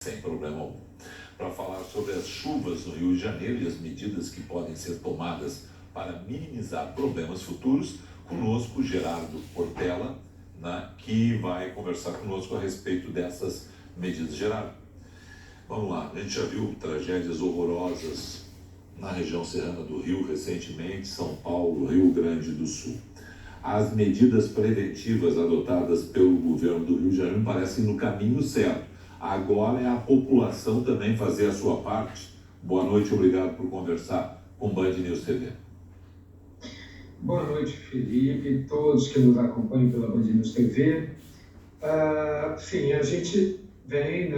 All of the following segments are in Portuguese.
Sem problema algum. Para falar sobre as chuvas no Rio de Janeiro e as medidas que podem ser tomadas para minimizar problemas futuros, conosco Gerardo Portela, que vai conversar conosco a respeito dessas medidas. Gerardo, vamos lá, a gente já viu tragédias horrorosas na região serrana do Rio recentemente, São Paulo, Rio Grande do Sul. As medidas preventivas adotadas pelo governo do Rio de Janeiro parecem no caminho certo. Agora é a população também fazer a sua parte. Boa noite, obrigado por conversar com Band News TV. Boa noite, Felipe, todos que nos acompanham pela Band News TV. Sim, a gente vem,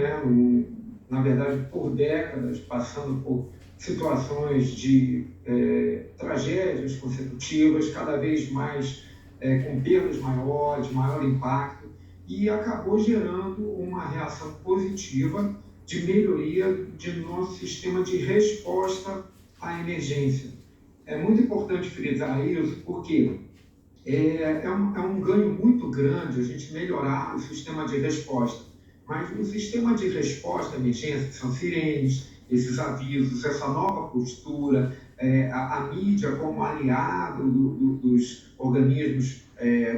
na verdade, por décadas, passando por situações de tragédias consecutivas, cada vez mais com perdas maiores, maior impacto, e acabou gerando uma reação positiva de melhoria de nosso sistema de resposta à emergência. É muito importante frisar isso porque é um ganho muito grande a gente melhorar o sistema de resposta. Mas o sistema de resposta à emergência, que são sirenes, esses avisos, essa nova postura, a mídia como aliado dos organismos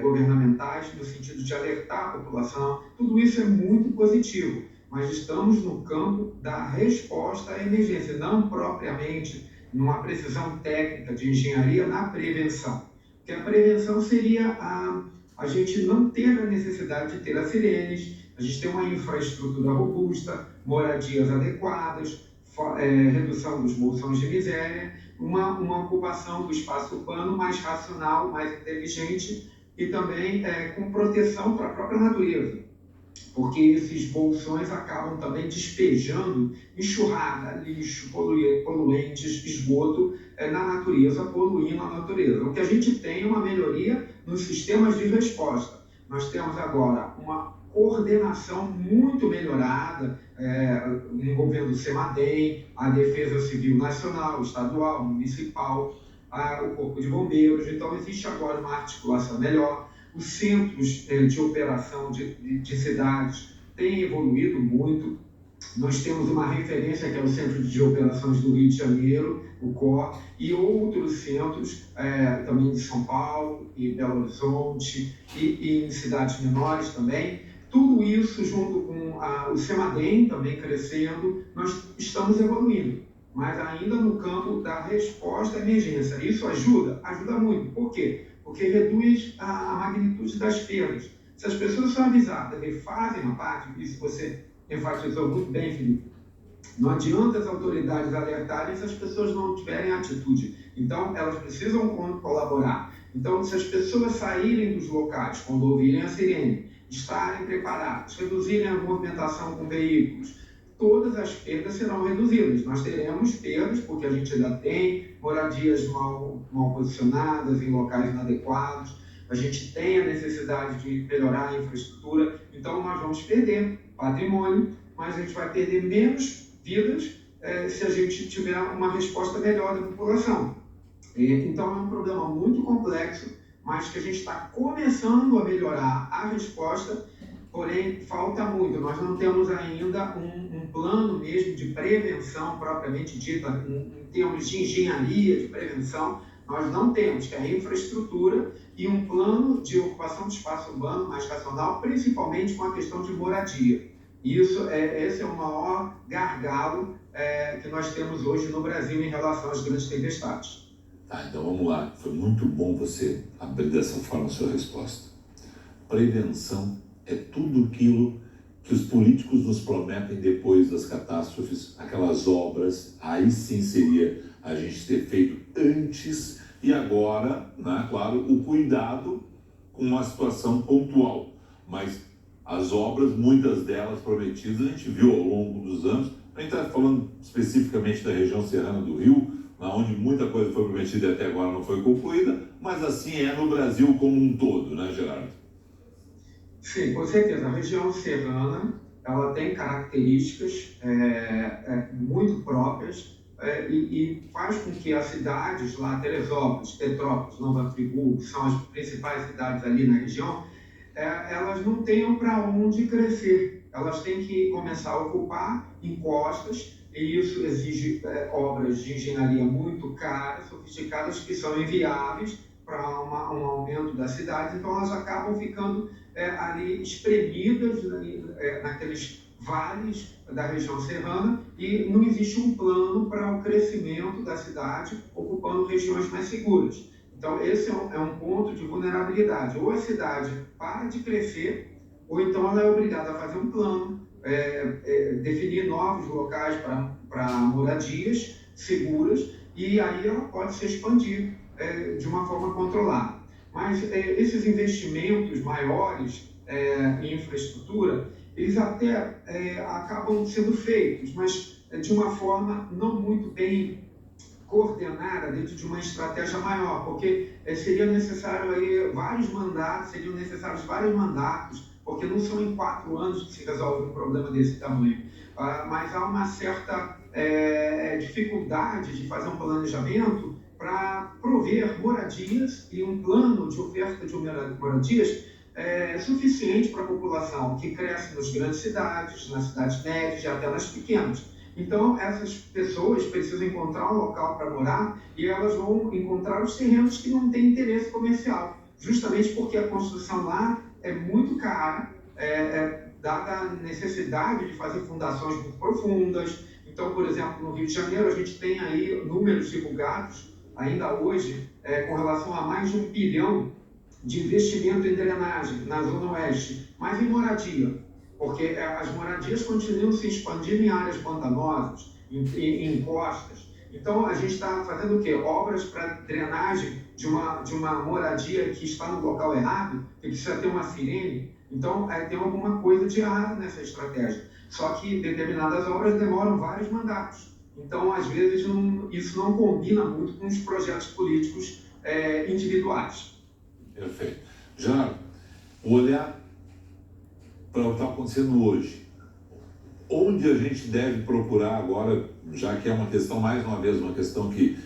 governamentais, no sentido de alertar a população, tudo isso é muito positivo. Mas estamos no campo da resposta à emergência, não propriamente numa precisão técnica de engenharia na prevenção. Porque a prevenção seria a gente não ter a necessidade de ter as sirenes, a gente ter uma infraestrutura robusta, moradias adequadas, redução dos bolsões de miséria, uma ocupação do espaço urbano mais racional, mais inteligente e também com proteção para a própria natureza. Porque esses bolsões acabam também despejando enxurrada, lixo, poluentes, esgoto na natureza, poluindo a natureza. O que a gente tem é uma melhoria nos sistemas de resposta. Nós temos agora uma coordenação muito melhorada, envolvendo o CEMADEM, a Defesa Civil Nacional, Estadual, Municipal, o Corpo de Bombeiros. Então, existe agora uma articulação melhor. Os centros de operação de cidades têm evoluído muito. Nós temos uma referência que é o Centro de Operações do Rio de Janeiro, o COR, e outros centros também de São Paulo e Belo Horizonte e em cidades menores também. Tudo isso junto com o CEMADEM também crescendo, nós estamos evoluindo, mas ainda no campo da resposta à emergência. Isso ajuda? Ajuda muito. Por quê? Porque reduz a magnitude das perdas. Se as pessoas são avisadas e fazem a parte, isso você enfatizou muito bem, Felipe, não adianta as autoridades alertarem se as pessoas não tiverem atitude. Então, elas precisam colaborar. Então, se as pessoas saírem dos locais quando ouvirem a sirene, estarem preparadas, reduzirem a movimentação com veículos, todas as perdas serão reduzidas. Nós teremos perdas, porque a gente ainda tem moradias mal posicionadas, em locais inadequados, a gente tem a necessidade de melhorar a infraestrutura, então nós vamos perder patrimônio, mas a gente vai perder menos vidas se a gente tiver uma resposta melhor da população. Então é um problema muito complexo, mas que a gente está começando a melhorar a resposta, porém falta muito. Nós não temos ainda um plano mesmo de prevenção propriamente dita, em termos de engenharia de prevenção, nós não temos, que é a infraestrutura e um plano de ocupação de espaço urbano mais racional, principalmente com a questão de moradia. Esse é o maior gargalo que nós temos hoje no Brasil em relação às grandes tempestades. Tá, então vamos lá. Foi muito bom você abrir dessa forma a sua resposta. Prevenção é tudo aquilo que os políticos nos prometem depois das catástrofes, aquelas obras, aí sim seria a gente ter feito antes e agora, claro, o cuidado com uma situação pontual, mas as obras, muitas delas prometidas, a gente viu ao longo dos anos. A gente está falando especificamente da região serrana do Rio, onde muita coisa foi prometida e até agora não foi concluída, mas assim é no Brasil como um todo, né, Gerardo? Sim, com certeza. A região serrana, ela tem características muito próprias e faz com que as cidades lá, Teresópolis, Petrópolis, Nova Friburgo, que são as principais cidades ali na região, elas não tenham para onde crescer. elas têm que começar a ocupar encostas, e isso exige obras de engenharia muito caras, sofisticadas, que são inviáveis para um aumento da cidade, então elas acabam ficando ali espremidas naqueles vales da região serrana, e não existe um plano para o crescimento da cidade ocupando regiões mais seguras. Então, esse é um ponto de vulnerabilidade. Ou a cidade para de crescer, ou então ela é obrigada a fazer um plano, definir novos locais para moradias seguras, e aí ela pode se expandir de uma forma controlada. Mas esses investimentos maiores em infraestrutura, eles até acabam sendo feitos, mas de uma forma não muito bem coordenada dentro de uma estratégia maior, porque seria necessário aí seriam necessários vários mandatos, porque não são em 4 anos que se resolve um problema desse tamanho. Mas há uma certa dificuldade de fazer um planejamento para prover moradias e um plano de oferta de moradias suficiente para a população que cresce nas grandes cidades, nas cidades médias e até nas pequenas. Então, essas pessoas precisam encontrar um local para morar, e elas vão encontrar os terrenos que não têm interesse comercial, justamente porque a construção lá é muito cara, dada a necessidade de fazer fundações muito profundas. Então, por exemplo, no Rio de Janeiro, a gente tem aí números divulgados, ainda hoje, com relação a mais de 1 bilhão de investimento em drenagem na Zona Oeste, mas em moradia, porque as moradias continuam se expandindo em áreas pantanosas, em encostas. Então, a gente está fazendo o quê? Obras para drenagem de uma moradia que está no local errado, que precisa ter uma sirene. Então, tem alguma coisa de errado nessa estratégia. Só que determinadas obras demoram vários mandatos. Então, às vezes, isso não combina muito com os projetos políticos individuais. Perfeito. Já o olhar para o que está acontecendo hoje, onde a gente deve procurar agora, já que é uma questão, mais uma vez, uma questão que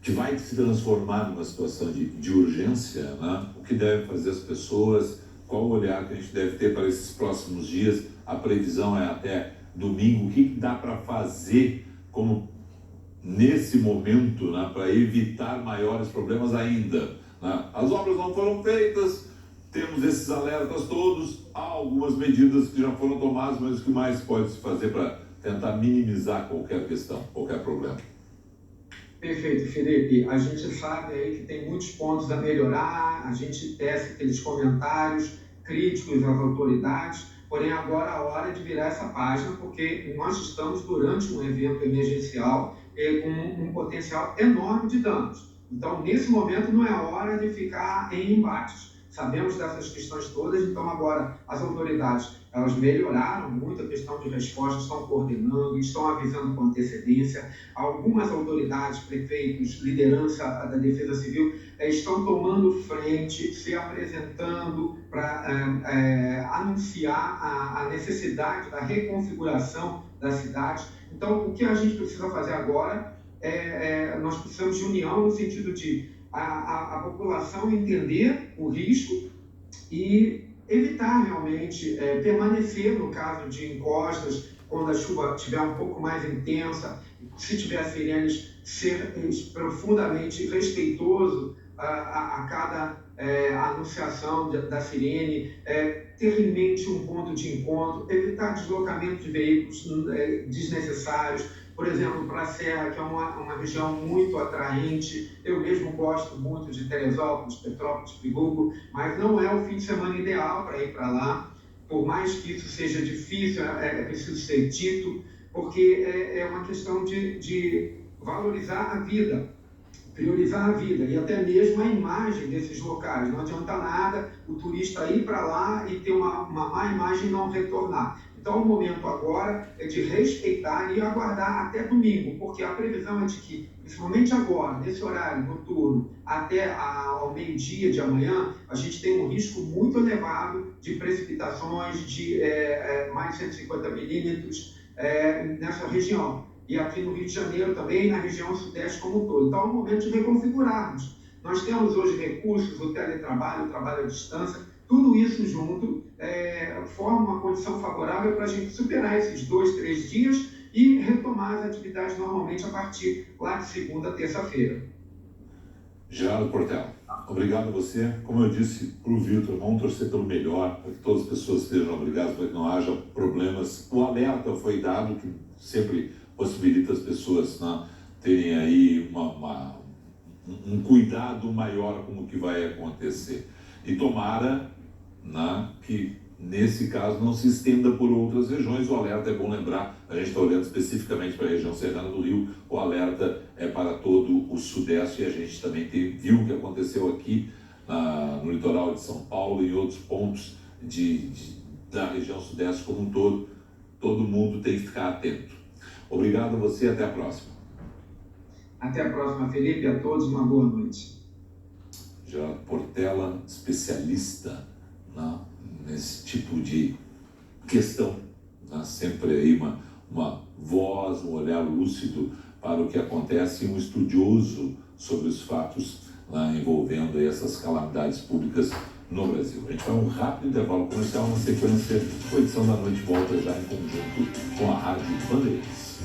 vai se transformar numa situação de urgência, né? O que devem fazer as pessoas, qual o olhar que a gente deve ter para esses próximos dias? A previsão é até domingo. O que dá para fazer como nesse momento, né, para evitar maiores problemas ainda, né? As obras não foram feitas, temos esses alertas todos, há algumas medidas que já foram tomadas, mas o que mais pode se fazer para tentar minimizar qualquer questão, qualquer problema? Perfeito, Felipe. A gente sabe aí que tem muitos pontos a melhorar, a gente tece aqueles comentários críticos às autoridades, porém agora a hora de virar essa página, porque nós estamos durante um evento emergencial com um potencial enorme de danos. Então, nesse momento, não é hora de ficar em embates. Sabemos dessas questões todas, então agora as autoridades, elas melhoraram muito a questão de resposta, estão coordenando, estão avisando com antecedência. Algumas autoridades, prefeitos, liderança da Defesa Civil, estão tomando frente, se apresentando para anunciar a necessidade da reconfiguração da cidade. Então, o que a gente precisa fazer agora nós precisamos de união no sentido de a população entender o risco e evitar realmente permanecer no caso de encostas, quando a chuva estiver um pouco mais intensa, se tiver sirenes, ser profundamente respeitoso a cada anunciação da sirene, ter em mente um ponto de encontro, evitar deslocamento de veículos desnecessários. Por exemplo, para a Serra, que é uma região muito atraente, eu mesmo gosto muito de Teresópolis, Petrópolis, Friburgo, mas não é o fim de semana ideal para ir para lá. Por mais que isso seja difícil, é preciso ser dito, porque é uma questão de valorizar a vida, priorizar a vida e até mesmo a imagem desses locais. Não adianta nada o turista ir para lá e ter uma má imagem e não retornar. Então, o momento agora é de respeitar e aguardar até domingo, porque a previsão é de que, principalmente agora, nesse horário noturno, até ao meio-dia de amanhã, a gente tem um risco muito elevado de precipitações de mais de 150 milímetros nessa região. E aqui no Rio de Janeiro também, na região sudeste como um todo. Então, é o momento de reconfigurarmos. Nós temos hoje recursos, o teletrabalho, o trabalho à distância, tudo isso junto forma uma condição favorável para a gente superar esses 2, 3 dias e retomar as atividades normalmente a partir lá de segunda a terça-feira. Gerardo Portela, obrigado a você. Como eu disse para o Vitor, vamos torcer pelo melhor, para que todas as pessoas estejam obrigadas, para que não haja problemas. O alerta foi dado, que sempre possibilita as pessoas, né, terem aí um cuidado maior com o que vai acontecer. E tomara, né, que nesse caso não se estenda por outras regiões. O alerta, é bom lembrar, a gente está olhando especificamente para a região serrana do Rio, o alerta é para todo o Sudeste, e a gente também viu o que aconteceu aqui no litoral de São Paulo e outros pontos da região Sudeste como um todo. Todo mundo tem que ficar atento. Obrigado a você, até a próxima. Até a próxima, Felipe, a todos uma boa noite. Gerardo Portela, especialista, né, nesse tipo de questão, né, sempre aí uma voz, um olhar lúcido para o que acontece, um estudioso sobre os fatos, né, envolvendo aí essas calamidades públicas no Brasil. A gente vai um rápido intervalo comercial, na sequência, a edição da noite volta já em conjunto com a Rádio Bandeirantes.